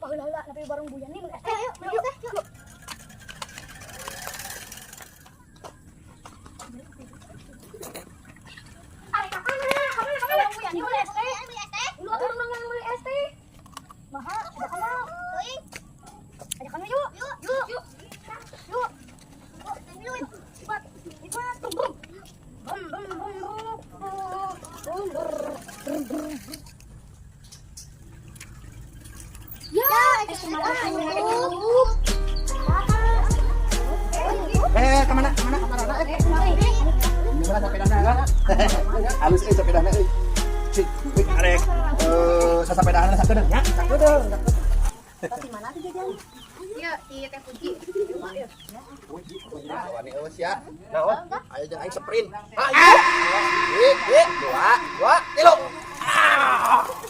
heula tapi bareng buyan nih. Ayo, yuk. Ayo, kamu buyan nih boleh teh. Lu atuh urang beli es teh. Mahal, ada kana. Teuing. Ada kana yuk. Yuk. Cepat. Kemana? Gimana sepedana? Halus sepedana. Cik, arek. Sasepedana sakedeung nya. Sakedeung. Tapi mana tuh jajan? Iya, di Teh Puji. Wani eueus ya. Naon? Ayo jeung aing sprint. Ayo. 2, 3.